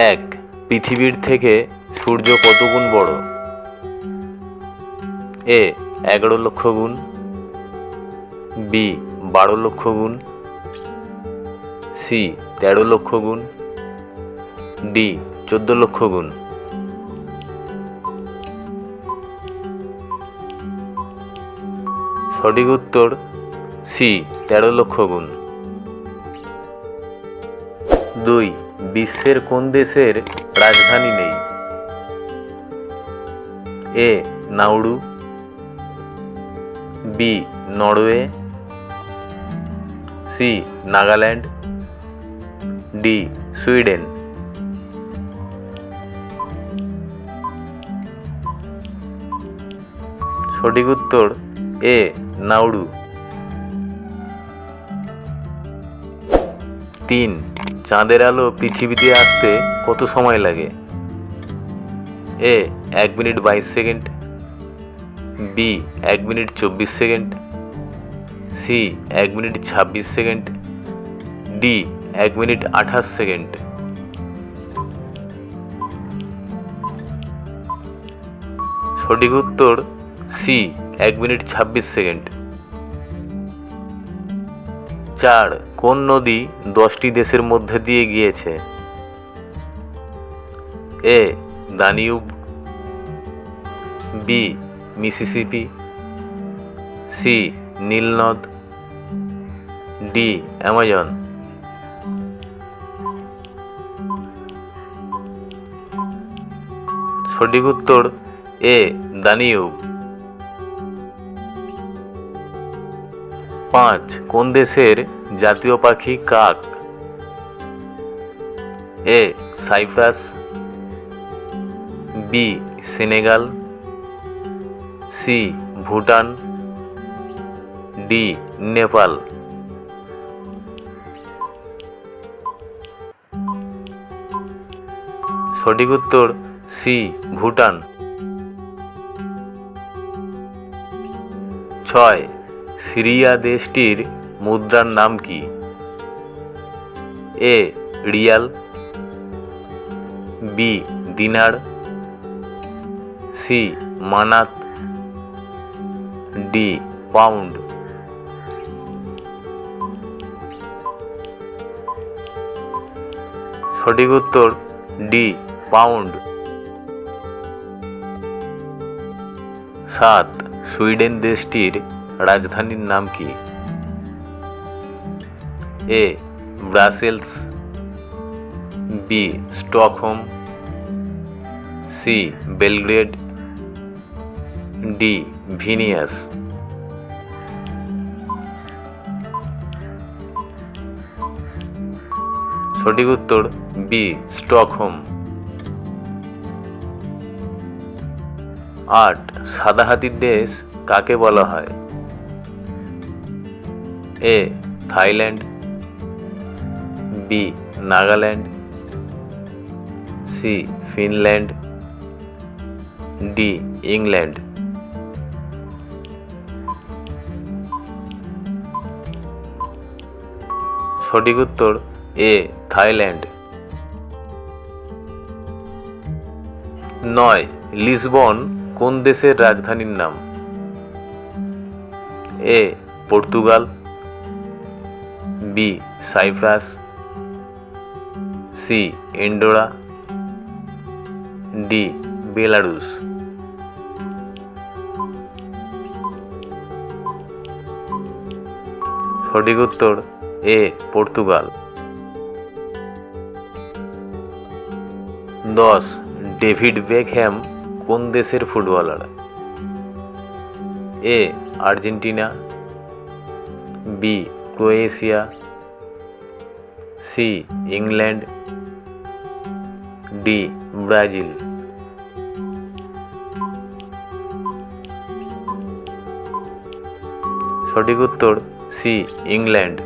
এক, পৃথিবীর থেকে সূর্য কত গুণ বড়? এ 11 লক্ষ গুণ, বি 12 লক্ষ গুণ, সি 13 লক্ষ গুণ, ডি 14 লক্ষ গুণ। সঠিক উত্তর সি 13 লক্ষ গুণ। 2, বিশ্বের কোন দেশের রাজধানী নেই? A Nauru, B Norway, C Nagaland, D Sweden. সঠিক উত্তর এ নাউরু। 3, চাঁদের আলো পৃথিবীতে আসতে কত সময় লাগে? A 1 minute 22 second, B 1 minute 24 second, C 1 minute 26 second, D 1 minute 28 second. সঠিক উত্তর সি 1 মিনিট 26 সেকেন্ড। 4, কোন নদী 10টি দেশের মধ্যে দিয়ে গিয়েছে? এ দানিউব, বি মিসিসিপি, সি নীল নদ, ডি অ্যামাজন। সঠিক উত্তর এ দানিউব। 5, কোন দেশের জাতীয় পাখি কাক? A Cyprus, B Senegal, C Bhutan, D Nepal. সঠিক উত্তর সি ভুটান। 6, সিরিয়া দেশটির মুদ্রার নাম কি? এ রিয়াল, বি দিনার, সি মানাত, ডি পাউন্ড। সঠিক উত্তর ডি পাউন্ড। 7, সুইডেন দেশটির রাজধানীর নাম কি? A Brussels, B Stockholm, C Belgrade, D Vilnius. সঠিক উত্তর বি স্টকহোম। 8, সাদা হাতির দেশ কাকে বলা হয়? A Thailand, B Nagaland, C Finland, D England. সঠিক উত্তর এ থাইল্যান্ড। 9, লিসবন কোন দেশের রাজধানীর নাম? A Portugal, B Cyprus, C Andorra, D Belarus. সঠিক উত্তর এ পর্তুগাল। 10, ডেভিড বেকহ্যাম কোন দেশের footballer? A Argentina, B Croatia, C England, D Brazil. সঠিক উত্তর সি ইংল্যান্ড।